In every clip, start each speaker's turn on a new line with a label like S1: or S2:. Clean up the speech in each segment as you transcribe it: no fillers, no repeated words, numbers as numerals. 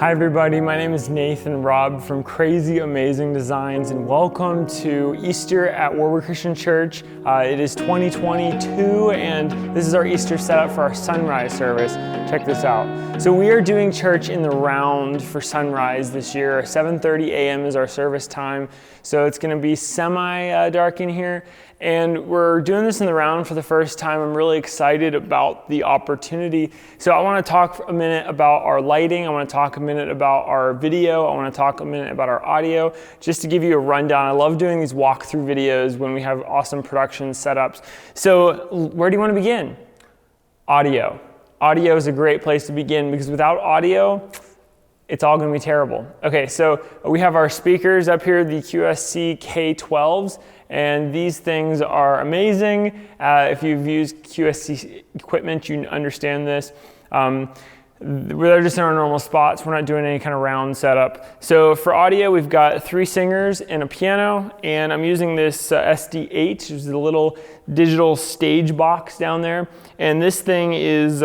S1: Hi everybody, my name is Nathan Robb from Crazy Amazing Designs, and welcome to Easter at Warwick Christian Church. It is 2022 and this is our Easter setup for our Sonrise Service. Check this out. So we are doing church in the round for Sonrise this year. 7:30 a.m. is our service time, so it's going to be semi-dark in here. And we're doing this in the round for the first time. I'm really excited about the opportunity. So I want to talk a minute about our lighting. I want to talk a minute about our video. I want to talk a minute about our audio, just to give you a rundown. I love doing these walkthrough videos when we have awesome production setups. So where do you want to begin? Audio. Audio is a great place to begin because without audio, it's all going to be terrible. Okay, so we have our speakers up here, the QSC K12s, and these things are amazing. If you've used QSC equipment, you understand this. They're just in our normal spots. We're not doing any kind of round setup. So for audio, we've got 3 singers and a piano, and I'm using this SD8, which is a little digital stage box down there. And this thing is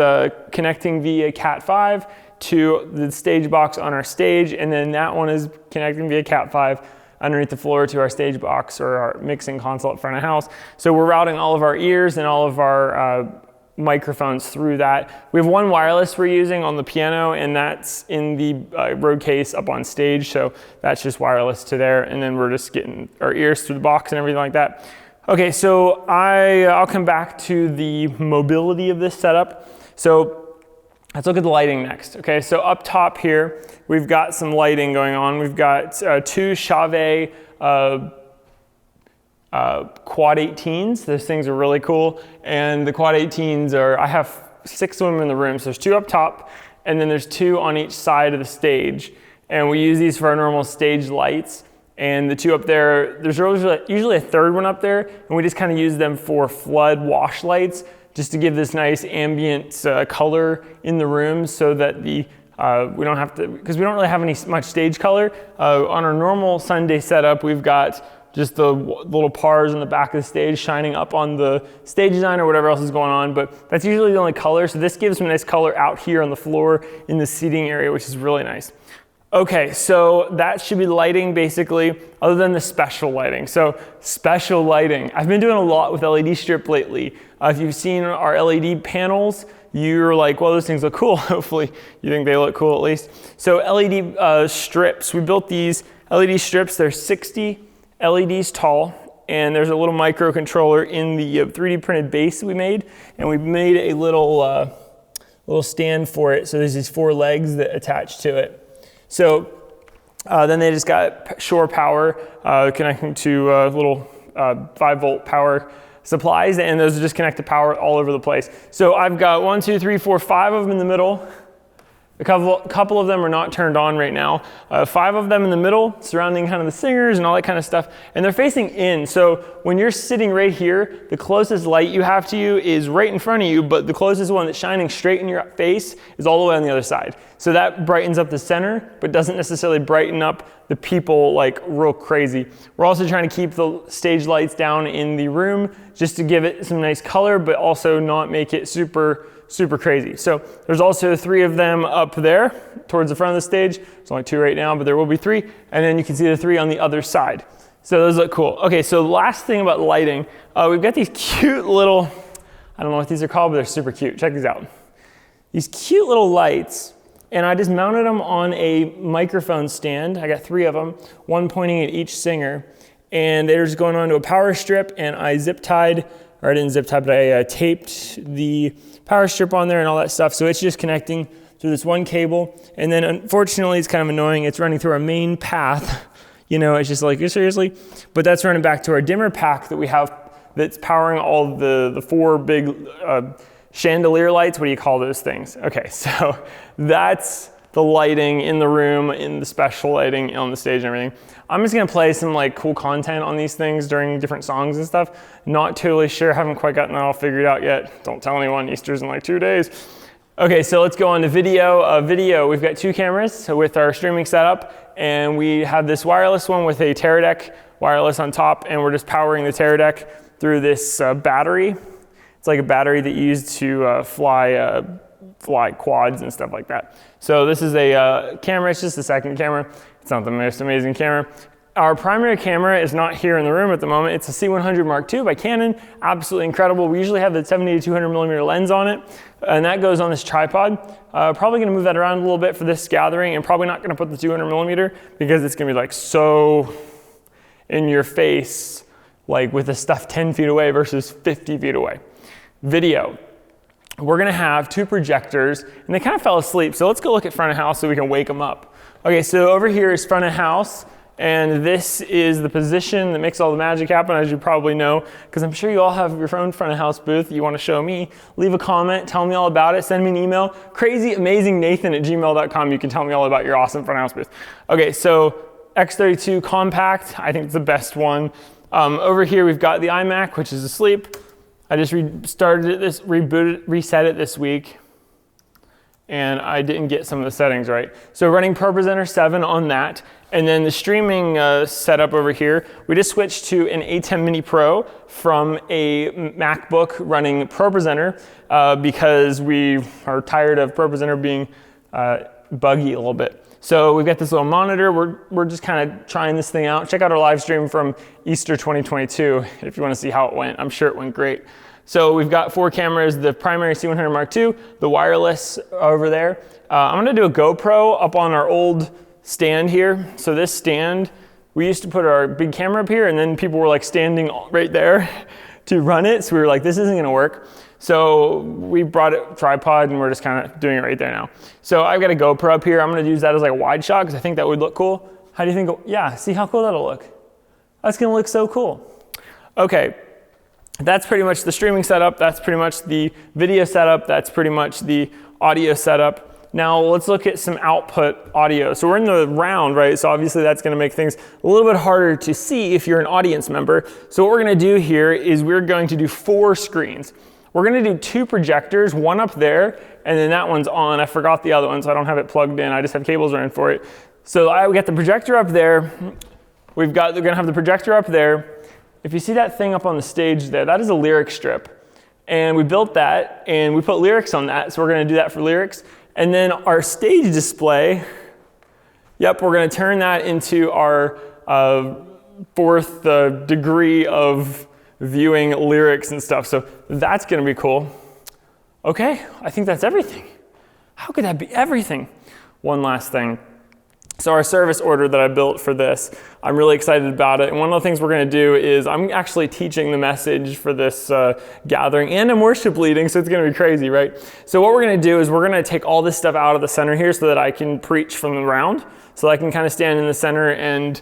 S1: connecting via Cat5 to the stage box on our stage, and then that one is connecting via Cat5 underneath the floor to our stage box or our mixing console at front of house. So we're routing all of our ears and all of our microphones through that. We have one wireless we're using on the piano, and that's in the road case up on stage, so that's just wireless to there, and then we're just getting our ears through the box and everything like that. Okay, so I'll come back to the mobility of this setup. So let's look at the lighting next. Okay, so up top here, we've got some lighting going on. We've got 2 Chauvet Quad 18s. Those things are really cool. And the Quad 18s I have 6 of them in the room. So there's 2 up top, and then there's 2 on each side of the stage. And we use these for our normal stage lights. And the 2 up there, there's usually a third one up there, and we just kind of use them for flood wash lights, just to give this nice ambient color in the room, so that we don't have to, because we don't really have much stage color. On our normal Sunday setup, we've got just the little pars on the back of the stage shining up on the stage design or whatever else is going on, but that's usually the only color. So this gives some nice color out here on the floor in the seating area, which is really nice. Okay, so that should be lighting basically, other than the special lighting. So special lighting, I've been doing a lot with LED strip lately. If you've seen our LED panels, you're like, well, those things look cool. Hopefully you think they look cool at least. So LED strips, we built these LED strips. They're 60 LEDs tall, and there's a little microcontroller in the 3D printed base we made, and we made a little stand for it. So there's these 4 legs that attach to it. So then they just got shore power connecting to little 5-volt power supplies, and those just connect to power all over the place. So I've got 1, 2, 3, 4, 5 of them in the middle. A couple of them are not turned on right now. 5 of them in the middle, surrounding kind of the singers and all that kind of stuff. And they're facing in. So when you're sitting right here, the closest light you have to you is right in front of you, but the closest one that's shining straight in your face is all the way on the other side. So that brightens up the center, but doesn't necessarily brighten up the people like real crazy. We're also trying to keep the stage lights down in the room just to give it some nice color, but also not make it super crazy. So there's also 3 of them up there towards the front of the stage. There's only 2 right now, but there will be 3. And then you can see the 3 on the other side. So those look cool. Okay, so the last thing about lighting, we've got these cute little, I don't know what these are called, but they're super cute. Check these out. These cute little lights, and I just mounted them on a microphone stand. I got 3 of them, 1 pointing at each singer. And they're just going onto a power strip, and I taped the power strip on there and all that stuff. So it's just connecting through this one cable. And then unfortunately, it's kind of annoying. It's running through our main path. You know, it's just like, seriously? But that's running back to our dimmer pack that we have that's powering all the 4 big chandelier lights. What do you call those things? Okay, so that's the lighting in the room, in the special lighting on the stage and everything. I'm just gonna play some like cool content on these things during different songs and stuff. Not totally sure, haven't quite gotten that all figured out yet. Don't tell anyone, Easter's in like 2 days. Okay, so let's go on to video. Video, we've got 2 cameras with our streaming setup, and we have this wireless one with a Teradek wireless on top, and we're just powering the Teradek through this battery. It's like a battery that you use to fly fly quads and stuff like that. So this is a camera, it's just the second camera. It's not the most amazing camera. Our primary camera is not here in the room at the moment. It's a C100 Mark II by Canon, absolutely incredible. We usually have the 70 to 200 millimeter lens on it, and that goes on this tripod. Probably gonna move that around a little bit for this gathering, and probably not gonna put the 200 millimeter because it's gonna be like so in your face, like with the stuff 10 feet away versus 50 feet away. Video. We're gonna have 2 projectors, and they kind of fell asleep, so let's go look at front of house so we can wake them up. Okay, so over here is front of house, and this is the position that makes all the magic happen, as you probably know, because I'm sure you all have your own front of house booth you want to show me. Leave a comment, tell me all about it, send me an email, CrazyAmazingNathan@gmail.com. You can tell me all about your awesome front of house booth. Okay, so X32 compact, I think it's the best one. Over here we've got the iMac, which is asleep. I just reset it this week, and I didn't get some of the settings right. So running ProPresenter 7 on that. And then the streaming setup over here, we just switched to an A10 Mini Pro from a MacBook running ProPresenter because we are tired of ProPresenter being buggy a little bit. So we've got this little monitor. We're just kind of trying this thing out. Check out our live stream from Easter 2022 if you want to see how it went. I'm sure it went great. So we've got 4 cameras, the primary C100 Mark II, the wireless over there. I'm gonna do a GoPro up on our old stand here. So this stand, we used to put our big camera up here, and then people were like standing right there to run it. So we were like, this isn't gonna work. So we brought a tripod, and we're just kind of doing it right there now. So I've got a GoPro up here. I'm gonna use that as like a wide shot because I think that would look cool. How do you think? Yeah, see how cool that'll look? That's gonna look so cool. Okay. That's pretty much the streaming setup. That's pretty much the video setup. That's pretty much the audio setup. Now let's look at some output audio. So we're in the round, right? So obviously that's gonna make things a little bit harder to see if you're an audience member. So what we're gonna do here is we're going to do 4 screens. We're gonna do 2 projectors, one up there, and then that one's on. I forgot the other one, so I don't have it plugged in. I just have cables running for it. So we got the projector up there. They're gonna have the projector up there. If you see that thing up on the stage there, that is a lyric strip. And we built that, and we put lyrics on that, so we're gonna do that for lyrics. And then our stage display, yep, we're gonna turn that into our 4th degree of viewing lyrics and stuff. So that's gonna be cool. Okay, I think that's everything. How could that be everything? One last thing. So our service order that I built for this, I'm really excited about it. And one of the things we're gonna do is I'm actually teaching the message for this gathering, and I'm worship leading, so it's gonna be crazy, right? So what we're gonna do is we're gonna take all this stuff out of the center here so that I can preach from the round, so I can kind of stand in the center and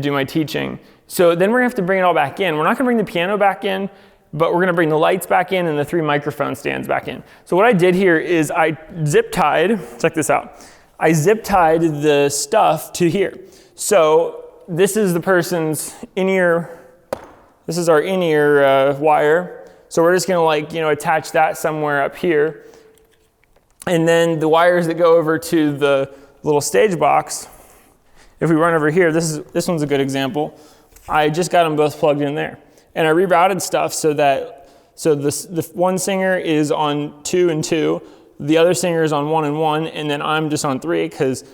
S1: do my teaching. So then we're gonna have to bring it all back in. We're not gonna bring the piano back in, but we're gonna bring the lights back in and the 3 microphone stands back in. So what I did here is I zip tied, check this out. I zip tied the stuff to here. So this is the person's in-ear, this is our in-ear wire. So we're just gonna attach that somewhere up here. And then the wires that go over to the little stage box, if we run over here, this one's a good example. I just got them both plugged in there. And I rerouted stuff so the one singer is on 2 and 2, the other singer is on 1 and 1, and then I'm just on 3 because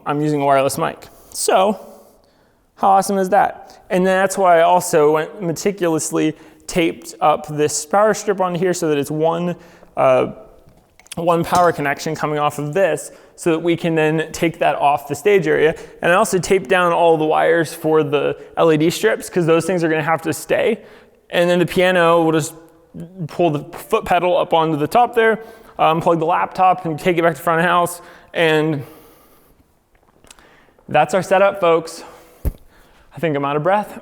S1: I'm using a wireless mic. So, how awesome is that? And that's why I also went meticulously taped up this power strip on here so that it's one power connection coming off of this so that we can then take that off the stage area. And I also taped down all the wires for the LED strips because those things are gonna have to stay. And then the piano, we'll just pull the foot pedal up onto the top there, plug the laptop and take it back to front of house, and that's our setup, folks. I think I'm out of breath.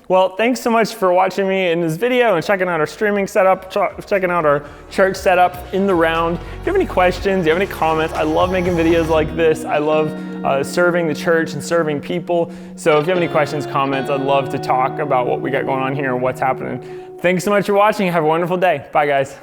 S1: Well, thanks so much for watching me in this video and checking out our streaming setup, checking out our church setup in the round. If you have any questions, you have any comments, I love making videos like this. I love serving the church and serving people. So if you have any questions, comments, I'd love to talk about what we got going on here and what's happening. Thanks so much for watching. Have a wonderful day. Bye, guys.